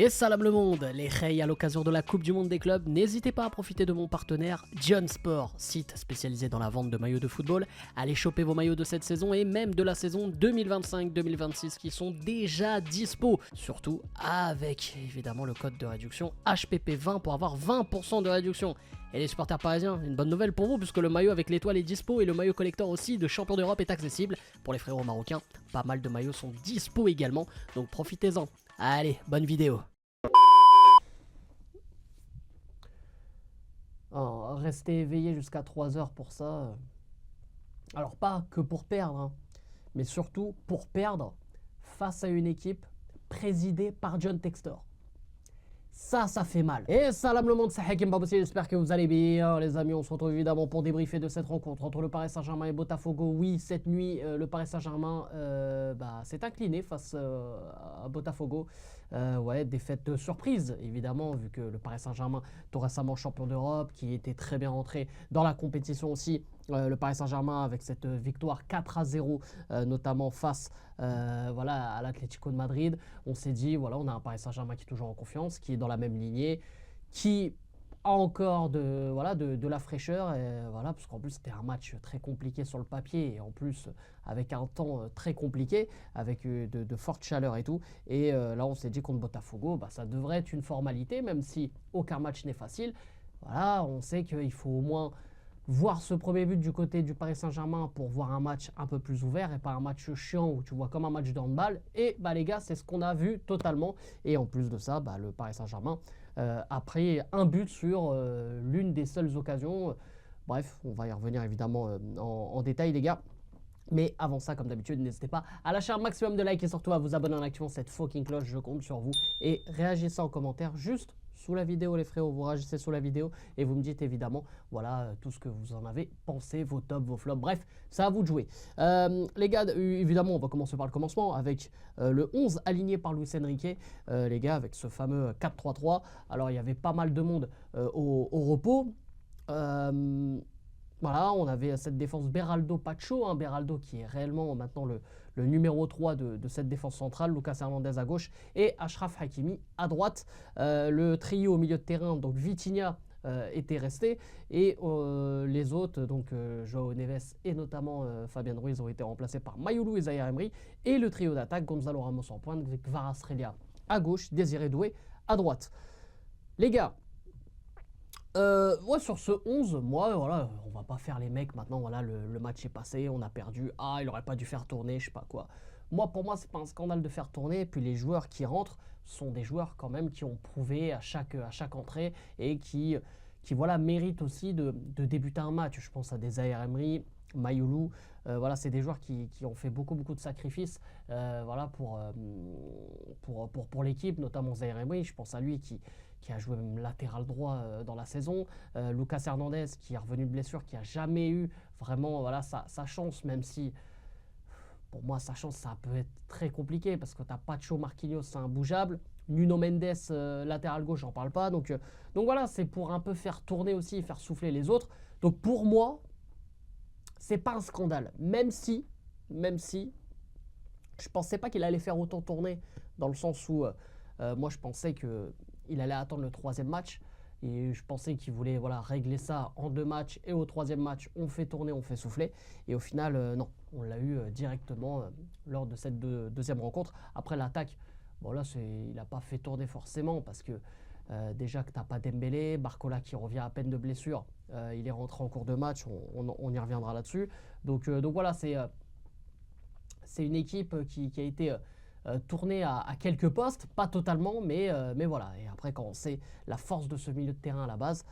Et salam le monde, les Rey à l'occasion de la Coupe du Monde des clubs, n'hésitez pas à profiter de mon partenaire John Sport, site spécialisé dans la vente de maillots de football. Allez choper vos maillots de cette saison et même de la saison 2025-2026 qui sont déjà dispo. Surtout avec évidemment le code de réduction HPP20 pour avoir 20% de réduction. Et les supporters parisiens, une bonne nouvelle pour vous puisque le maillot avec l'étoile est dispo et le maillot collector aussi de champion d'Europe est accessible. Pour les frérots marocains, pas mal de maillots sont dispo également, donc profitez-en. Allez, bonne vidéo. Oh, rester éveillé jusqu'à 3 heures pour ça. Alors pas que pour perdre, hein, mais surtout pour perdre face à une équipe présidée par John Textor. Ça fait mal. Et salam le monde, c'est Hakim Babossi, j'espère que vous allez bien les amis. On se retrouve évidemment pour débriefer de cette rencontre entre le Paris Saint-Germain et Botafogo. Oui, cette nuit, le Paris Saint-Germain s'est incliné face à Botafogo. Ouais, défaite surprise, évidemment, vu que le Paris Saint-Germain, tout récemment champion d'Europe, qui était très bien rentré dans la compétition aussi. Le Paris Saint-Germain avec cette victoire 4-0, notamment face à l'Atlético de Madrid. On s'est dit, voilà, on a un Paris Saint-Germain qui est toujours en confiance, qui est dans la même lignée, qui a encore de la fraîcheur. Et voilà, parce qu'en plus, c'était un match très compliqué sur le papier, et en plus, avec un temps très compliqué, avec de fortes chaleurs et tout. Et là, on s'est dit contre Botafogo, ça devrait être une formalité, même si aucun match n'est facile. Voilà, on sait qu'il faut au moins voir ce premier but du côté du Paris Saint-Germain pour voir un match un peu plus ouvert et pas un match chiant où tu vois comme un match de handball. Et les gars, c'est ce qu'on a vu totalement. Et en plus de ça, le Paris Saint-Germain a pris un but sur l'une des seules occasions. Bref, on va y revenir évidemment en détail les gars. Mais avant ça, comme d'habitude, n'hésitez pas à lâcher un maximum de likes et surtout à vous abonner en activant cette fucking cloche, je compte sur vous. Et réagissez en commentaire juste sous la vidéo les frérots, vous réagissez sous la vidéo et vous me dites évidemment voilà tout ce que vous en avez pensé, vos tops, vos flops, bref, c'est à vous de jouer. Les gars, évidemment on va commencer par le commencement avec le 11 aligné par Luis Enrique, les gars, avec ce fameux 4-3-3. Alors il y avait pas mal de monde au repos. Voilà, on avait cette défense Beraldo-Pacho, hein, Beraldo qui est réellement maintenant le numéro 3 de cette défense centrale, Lucas Hernandez à gauche et Achraf Hakimi à droite. Le trio au milieu de terrain, donc Vitinha était resté et les autres, donc Joao Neves et notamment Fabien Ruiz ont été remplacés par Mayoulou et Zaïre Emery. Et le trio d'attaque, Gonzalo Ramos en pointe, Kvaratskhelia à gauche, Désiré Doué à droite. Les gars, sur ce 11, moi, voilà, on va pas faire les mecs maintenant, voilà, le match est passé, on a perdu, il aurait pas dû faire tourner, je sais pas quoi. Pour moi, c'est pas un scandale de faire tourner, et puis les joueurs qui rentrent sont des joueurs quand même qui ont prouvé à chaque entrée et qui voilà, méritent aussi de débuter un match. Je pense à des Zaïre Emery, Mayoulou, voilà, c'est des joueurs qui ont fait beaucoup de sacrifices voilà, pour l'équipe, notamment Zaïre Emery, je pense à lui qui a joué même latéral droit dans la saison. Lucas Hernandez qui est revenu de blessure, qui n'a jamais eu vraiment voilà, sa chance, même si pour moi sa chance ça peut être très compliqué parce que tu as Pacho, Marquinhos, c'est imbougeable. Nuno Mendes, latéral gauche, j'en parle pas. Donc voilà, c'est pour un peu faire tourner aussi, faire souffler les autres. Donc pour moi, c'est pas un scandale. Même si je pensais pas qu'il allait faire autant tourner, dans le sens où moi je pensais qu'il allait attendre le troisième match. Et je pensais qu'il voulait voilà, régler ça en 2 matchs. Et au troisième match, on fait tourner, on fait souffler. Et au final, non. On l'a eu directement lors de cette deuxième rencontre. Après l'attaque, bon là, il n'a pas fait tourner forcément. Parce que déjà que tu n'as pas Dembélé, Barcola qui revient à peine de blessure. Il est rentré en cours de match. On y reviendra là-dessus. Donc voilà, c'est une équipe qui a été tournée à quelques postes, pas totalement, mais voilà. Et après, quand on sait la force de ce milieu de terrain à la base,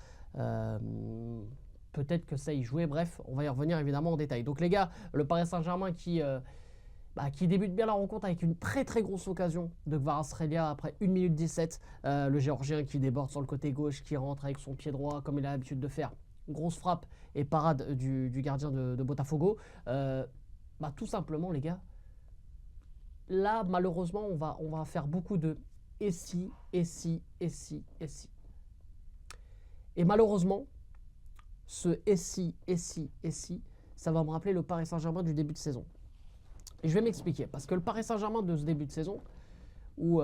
peut-être que ça y jouait. Bref, on va y revenir évidemment en détail. Donc les gars, le Paris Saint-Germain qui débute bien la rencontre avec une très grosse occasion de Kvaratskhelia après 1 minute 17. Le Géorgien qui déborde sur le côté gauche, qui rentre avec son pied droit comme il a l'habitude de faire. Grosse frappe et parade du gardien de Botafogo. Tout simplement les gars, là malheureusement on va faire beaucoup de et si. Et malheureusement, ce et si, ça va me rappeler le Paris Saint-Germain du début de saison. Et je vais m'expliquer, parce que le Paris Saint-Germain de ce début de saison, où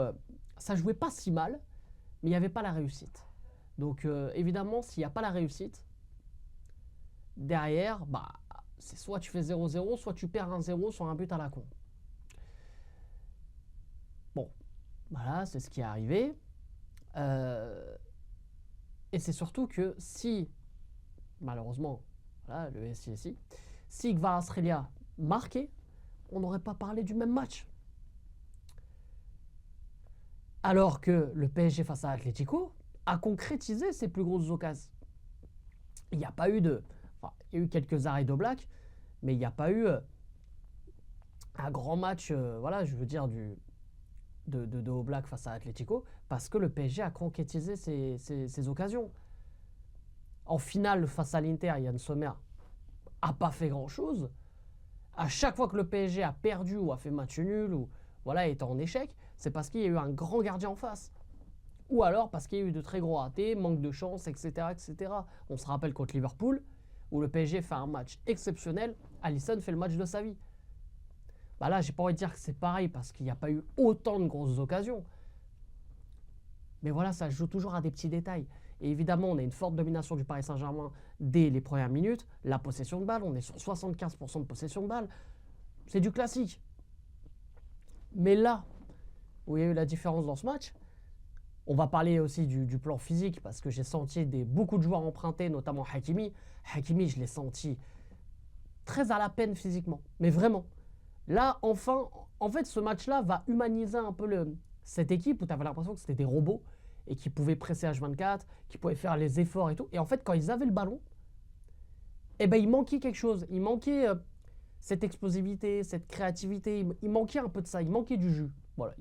ça jouait pas si mal, mais il n'y avait pas la réussite. Donc évidemment, s'il n'y a pas la réussite, derrière, bah, c'est soit tu fais 0-0, soit tu perds 1-0 sur un but à la con. Bon, voilà, c'est ce qui est arrivé. Et c'est surtout que si, malheureusement, voilà, le SCSI, si Kvaratskhelia marquait, on n'aurait pas parlé du même match. Alors que le PSG face à Atlético a concrétisé ses plus grosses occasions. Il n'y a pas eu de... Enfin, il y a eu quelques arrêts d'Oblak, mais il n'y a pas eu un grand match, voilà, je veux dire, de Oblak face à Atlético, parce que le PSG a concrétisé ses occasions. En finale, face à l'Inter, Yann Sommer n'a pas fait grand-chose. À chaque fois que le PSG a perdu ou a fait match nul ou voilà, est en échec, c'est parce qu'il y a eu un grand gardien en face. Ou alors parce qu'il y a eu de très gros ratés, manque de chance, etc., etc. On se rappelle contre Liverpool, où le PSG fait un match exceptionnel, Alisson fait le match de sa vie. Bah là, j'ai pas envie de dire que c'est pareil parce qu'il n'y a pas eu autant de grosses occasions. Mais voilà, ça joue toujours à des petits détails. Et évidemment, on a une forte domination du Paris Saint-Germain dès les premières minutes. La possession de balle, on est sur 75% de possession de balle. C'est du classique. Mais là, où il y a eu la différence dans ce match, on va parler aussi du plan physique parce que j'ai senti beaucoup de joueurs empruntés, notamment Hakimi. Hakimi, je l'ai senti très à la peine physiquement, mais vraiment. Là, enfin, en fait, ce match-là va humaniser un peu cette équipe où tu avais l'impression que c'était des robots et qui pouvaient presser H24, qui pouvaient faire les efforts et tout. Et en fait, quand ils avaient le ballon, eh ben, il manquait quelque chose. Il manquait cette explosivité, cette créativité. Il manquait un peu de ça. Il manquait du jus. Voilà.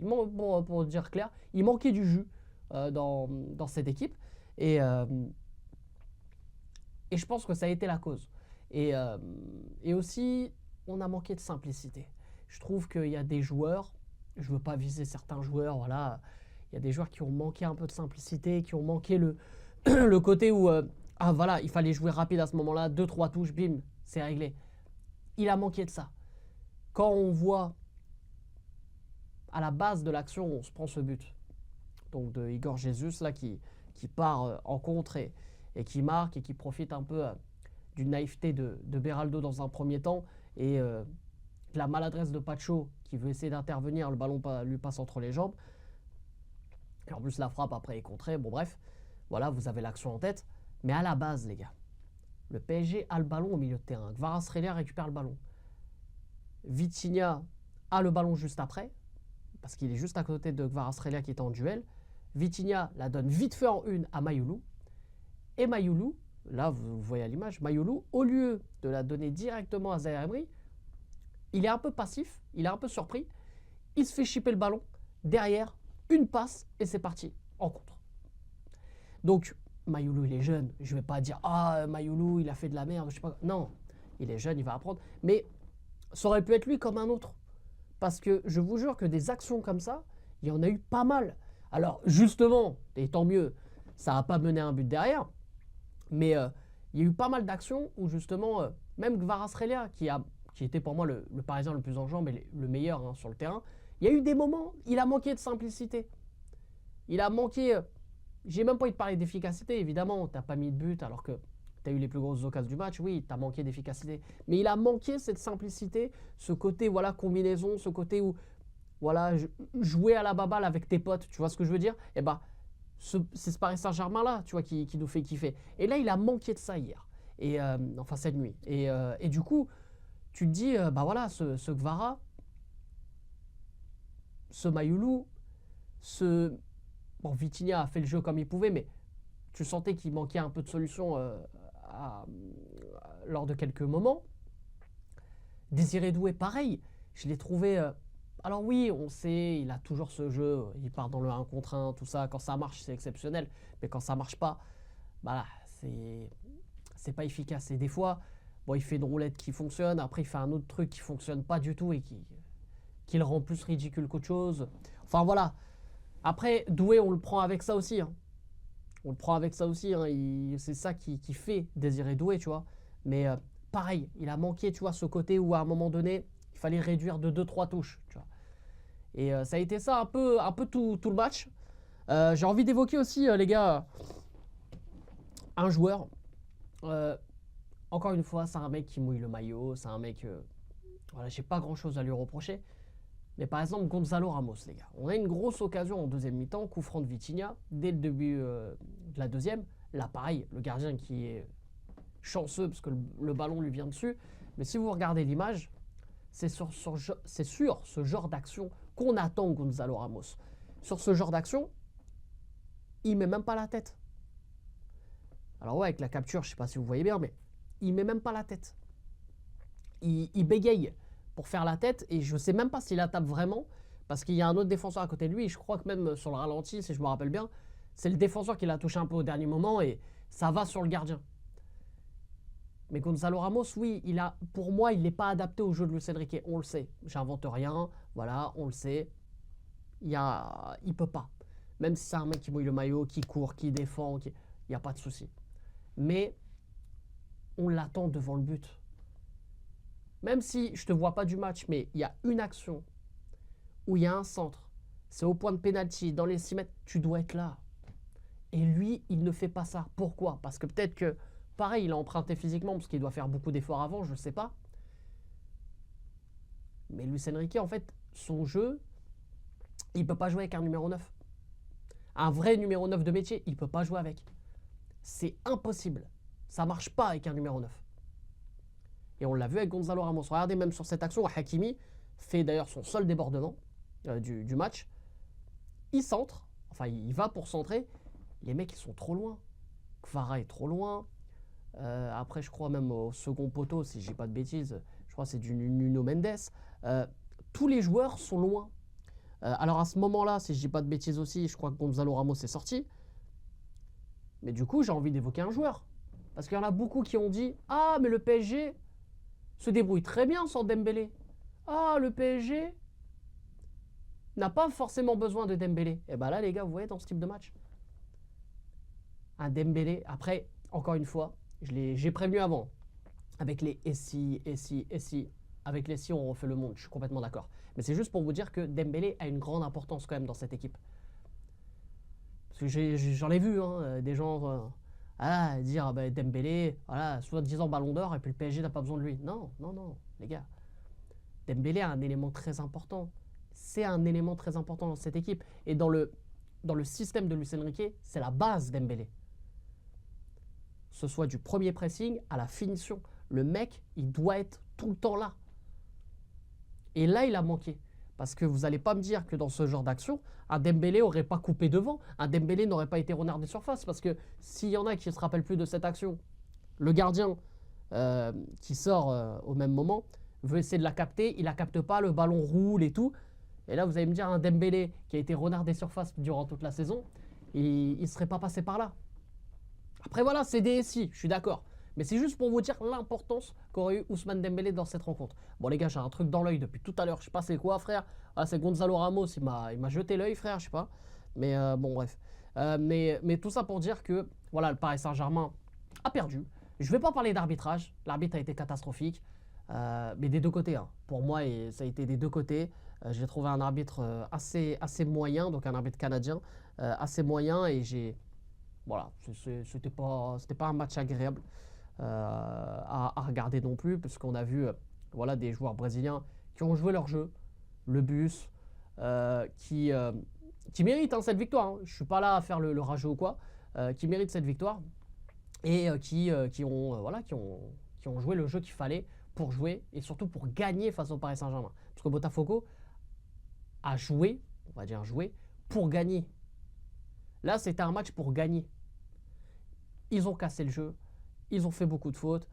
Pour dire clair, il manquait du jus dans cette équipe. Et je pense que ça a été la cause. Et aussi, on a manqué de simplicité. Je trouve qu'il y a des joueurs, je ne veux pas viser certains joueurs, voilà, il y a des joueurs qui ont manqué un peu de simplicité, qui ont manqué le côté où, voilà, il fallait jouer rapide à ce moment-là, 2-3 touches, bim, c'est réglé. Il a manqué de ça. Quand on voit à la base de l'action, on se prend ce but, donc de Igor Jesus, là, qui part en contre et qui marque et qui profite un peu d'une naïveté de Beraldo dans un premier temps et de la maladresse de Pacho qui veut essayer d'intervenir, le ballon lui passe entre les jambes. Et en plus la frappe après est contrée, bon bref, voilà, vous avez l'action en tête. Mais à la base les gars, le PSG a le ballon au milieu de terrain, Kvaratskhelia récupère le ballon. Vitinha a le ballon juste après, parce qu'il est juste à côté de Kvaratskhelia qui est en duel. Vitinha la donne vite fait en une à Mayoulou. Et Mayoulou, là vous voyez à l'image, Mayoulou, au lieu de la donner directement à Zaïre Emery, il est un peu passif, il est un peu surpris, il se fait chipper le ballon, derrière, une passe et c'est parti, en contre. Donc, Mayoulou il est jeune, je ne vais pas dire « Ah, Mayoulou il a fait de la merde, je sais pas ». Non, il est jeune, il va apprendre, mais ça aurait pu être lui comme un autre. Parce que je vous jure que des actions comme ça, il y en a eu pas mal. Alors justement, et tant mieux, ça n'a pas mené à un but derrière, mais il y a eu pas mal d'actions où justement, même Kvaratskhelia qui était pour moi le Parisien le plus en jambes et le meilleur sur le terrain, il y a eu des moments, il a manqué de simplicité. Il a manqué, j'ai même pas envie de parler d'efficacité, évidemment, tu n'as pas mis de but alors que tu as eu les plus grosses occasions du match, oui, tu as manqué d'efficacité. Mais il a manqué cette simplicité, ce côté voilà combinaison, ce côté où voilà, jouer à la baballe avec tes potes, tu vois ce que je veux dire? Et bah, c'est ce Paris Saint-Germain là, tu vois, qui nous fait kiffer. Et là, il a manqué de ça hier, et enfin cette nuit. Et du coup, tu te dis, bah voilà, ce Kvara, ce Mayoulou, bon, Vitinha a fait le jeu comme il pouvait, mais tu sentais qu'il manquait un peu de solution lors de quelques moments. Désiré Doué, pareil, je l'ai trouvé... alors oui, on sait, il a toujours ce jeu, il part dans le 1 contre 1, tout ça, quand ça marche, c'est exceptionnel, mais quand ça marche pas, bah là, c'est pas efficace. Et des fois, bon, il fait une roulette qui fonctionne, après il fait un autre truc qui fonctionne pas du tout et qui le rend plus ridicule qu'autre chose. Enfin voilà. Après, Doué, on le prend avec ça aussi. Hein. On le prend avec ça aussi. Hein. C'est ça qui fait Désiré Doué, tu vois. Mais pareil, il a manqué, tu vois, ce côté où à un moment donné, il fallait réduire de 2-3 touches, tu vois. Et ça a été ça un peu tout le match. J'ai envie d'évoquer aussi, les gars, un joueur. Encore une fois, c'est un mec qui mouille le maillot. C'est un mec... voilà, j'ai pas grand-chose à lui reprocher. Mais par exemple, Gonzalo Ramos, les gars. On a une grosse occasion en deuxième mi-temps, coup franc de Vitinha, dès le début de la deuxième. Là, pareil, le gardien qui est chanceux parce que le ballon lui vient dessus. Mais si vous regardez l'image, c'est sur ce genre d'action qu'on attend Gonzalo Ramos. Sur ce genre d'action, il met même pas la tête. Alors ouais, avec la capture, je sais pas si vous voyez bien, mais il met même pas la tête. Il bégaye pour faire la tête et je sais même pas s'il la tape vraiment parce qu'il y a un autre défenseur à côté de lui. Et je crois que même sur le ralenti, si je me rappelle bien, c'est le défenseur qui l'a touché un peu au dernier moment et ça va sur le gardien. Mais Gonzalo Ramos, oui, pour moi, il n'est pas adapté au jeu de Luis Enrique. On le sait. J'invente rien. Voilà, on le sait. Il peut pas. Même si c'est un mec qui mouille le maillot, qui court, qui défend, il n'y a pas de souci. Mais on l'attend devant le but. Même si je ne te vois pas du match, mais il y a une action où il y a un centre. C'est au point de pénalty, dans les 6 mètres. Tu dois être là. Et lui, il ne fait pas ça. Pourquoi? Parce que peut-être que pareil, il a emprunté physiquement parce qu'il doit faire beaucoup d'efforts avant, je ne sais pas. Mais Luis Enrique, en fait, son jeu, il ne peut pas jouer avec un numéro 9. Un vrai numéro 9 de métier, il ne peut pas jouer avec. C'est impossible. Ça ne marche pas avec un numéro 9. Et on l'a vu avec Gonzalo Ramos. Regardez même sur cette action, Hakimi fait d'ailleurs son seul débordement du match. Il centre, enfin il va pour centrer. Les mecs, ils sont trop loin. Kvara est trop loin. Après, je crois même au second poteau, si je dis pas de bêtises, je crois que c'est du Nuno Mendes. Tous les joueurs sont loin. Alors à ce moment-là, si je dis pas de bêtises aussi, je crois que Gonzalo Ramos est sorti. Mais du coup, j'ai envie d'évoquer un joueur. Parce qu'il y en a beaucoup qui ont dit « Ah, mais le PSG se débrouille très bien sans Dembélé. Ah, le PSG n'a pas forcément besoin de Dembélé. » Et bien là, les gars, vous voyez, dans ce type de match, un Dembélé, après, encore une fois, j'ai prévenu avant. Avec les SI. Avec les SI, on refait le monde. Je suis complètement d'accord. Mais c'est juste pour vous dire que Dembélé a une grande importance quand même dans cette équipe. Parce que j'en ai vu des gens dire bah, Dembélé, voilà, soi-disant ballon d'or, et puis le PSG n'a pas besoin de lui. Non, non, non, les gars. Dembélé a un élément très important. C'est un élément très important dans cette équipe. Et dans le système de Luis Enrique, c'est la base Dembélé. Ce soit du premier pressing à la finition. Le mec, il doit être tout le temps là. Et là, il a manqué. Parce que vous n'allez pas me dire que dans ce genre d'action, un Dembélé n'aurait pas coupé devant, un Dembélé n'aurait pas été renard des surfaces. Parce que s'il y en a qui ne se rappellent plus de cette action, le gardien qui sort au même moment veut essayer de la capter, il ne la capte pas, le ballon roule et tout. Et là, vous allez me dire un Dembélé qui a été renard des surfaces durant toute la saison, il ne serait pas passé par là. Après voilà, c'est des SI, je suis d'accord. Mais c'est juste pour vous dire l'importance qu'aurait eu Ousmane Dembélé dans cette rencontre. Bon les gars, j'ai un truc dans l'œil depuis tout à l'heure, je sais pas c'est quoi frère. Ah c'est Gonzalo Ramos, il m'a jeté l'œil frère, je sais pas. Mais bon bref. Mais tout ça pour dire que voilà, le Paris Saint-Germain a perdu. Je vais pas parler d'arbitrage, l'arbitre a été catastrophique. Mais des deux côtés. Hein. Pour moi, ça a été des deux côtés. J'ai trouvé un arbitre assez moyen, donc un arbitre canadien assez moyen et voilà, c'était pas un match agréable à regarder non plus, puisqu'on a vu voilà, des joueurs brésiliens qui ont joué leur jeu, le bus, qui méritent cette victoire. Hein. Je ne suis pas là à faire le rageux ou quoi, qui méritent cette victoire et qui ont joué le jeu qu'il fallait pour jouer et surtout pour gagner face au Paris Saint-Germain. Parce que Botafogo a joué, on va dire joué, pour gagner. Là, c'était un match pour gagner. Ils ont cassé le jeu, ils ont fait beaucoup de fautes,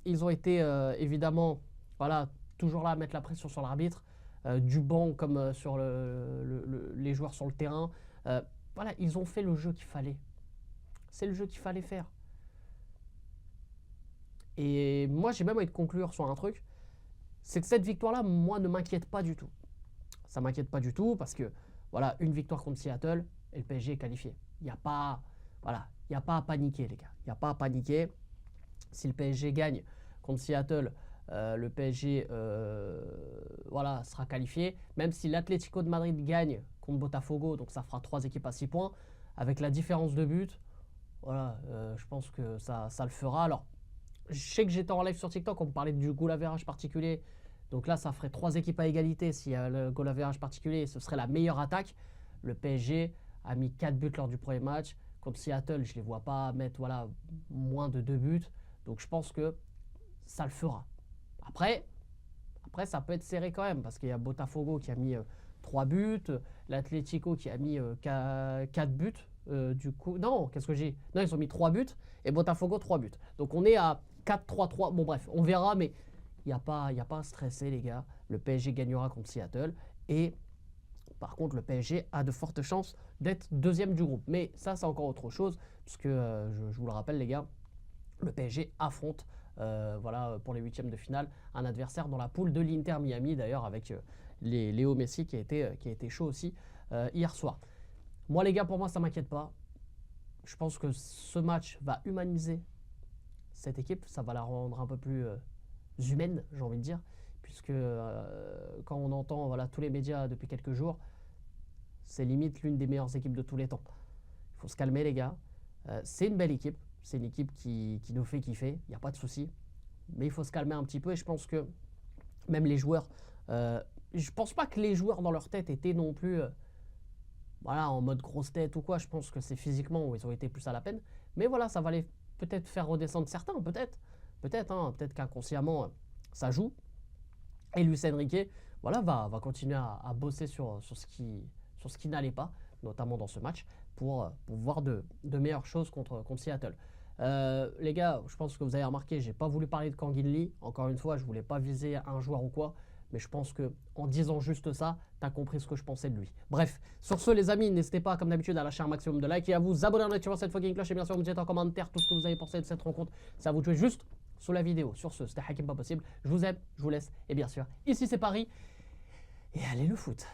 ils ont été évidemment, voilà, toujours là à mettre la pression sur l'arbitre, du banc comme sur les joueurs sur le terrain. Voilà, ils ont fait le jeu qu'il fallait. C'est le jeu qu'il fallait faire. Et moi, j'ai même envie de conclure sur un truc, c'est que cette victoire-là, moi, ne m'inquiète pas du tout. Ça ne m'inquiète pas du tout parce que, voilà, une victoire contre Seattle et le PSG est qualifié. Il n'y a pas, voilà, il n'y a pas à paniquer, les gars. Il n'y a pas à paniquer. Si le PSG gagne contre Seattle, le PSG voilà, sera qualifié. Même si l'Atlético de Madrid gagne contre Botafogo, donc ça fera 3 équipes à 6 points. Avec la différence de but, voilà, je pense que ça le fera. Alors, je sais que j'étais en live sur TikTok, on me parlait du goal average particulier. Donc là, ça ferait 3 équipes à égalité s'il y a le goal average particulier. Ce serait la meilleure attaque. Le PSG a mis 4 buts lors du premier match. Contre Seattle, je ne les vois pas mettre voilà, moins de 2 buts. Donc je pense que ça le fera. Après, ça peut être serré quand même, parce qu'il y a Botafogo qui a mis 3 buts, l'Atlético qui a mis 4 buts. Du coup, non, qu'est-ce que j'ai? Non, ils ont mis 3 buts, et Botafogo 3 buts. Donc on est à 4-3-3. Bon bref, on verra, mais il n'y a pas à stresser les gars. Le PSG gagnera contre Seattle, et par contre le PSG a de fortes chances d'être deuxième du groupe. Mais ça, c'est encore autre chose, puisque je vous le rappelle les gars, le PSG affronte voilà, pour les huitièmes de finale, un adversaire dans la poule de l'Inter Miami, d'ailleurs avec Léo Messi qui a été chaud aussi hier soir. Moi les gars, pour moi ça m'inquiète pas. Je pense que ce match va humaniser cette équipe, ça va la rendre un peu plus humaine, j'ai envie de dire, puisque quand on entend voilà, tous les médias depuis quelques jours, c'est limite l'une des meilleures équipes de tous les temps. Il faut se calmer les gars, c'est une belle équipe. C'est une équipe qui nous fait kiffer, il n'y a pas de souci. Mais il faut se calmer un petit peu et je pense que même les joueurs, je pense pas que les joueurs dans leur tête étaient non plus voilà, en mode grosse tête ou quoi. Je pense que c'est physiquement où ils ont été plus à la peine. Mais voilà, ça va les peut-être faire redescendre certains, peut-être. Peut-être qu'inconsciemment, ça joue. Et Luis Enrique voilà, va continuer à bosser sur ce qui n'allait pas, notamment dans ce match, pour voir de meilleures choses contre Seattle. Les gars, je pense que vous avez remarqué, j'ai pas voulu parler de Kangin Lee. Encore une fois, je voulais pas viser un joueur ou quoi, mais je pense que en disant juste ça, t'as compris ce que je pensais de lui. Bref, sur ce les amis, n'hésitez pas comme d'habitude à lâcher un maximum de likes et à vous abonner en activant cette fucking cloche et bien sûr vous dites en commentaire tout ce que vous avez pensé de cette rencontre. Ça vous jouer juste sous la vidéo. Sur ce, c'était Hakim Pas Possible. Je vous aime, je vous laisse et bien sûr, ici c'est Paris et allez le foot.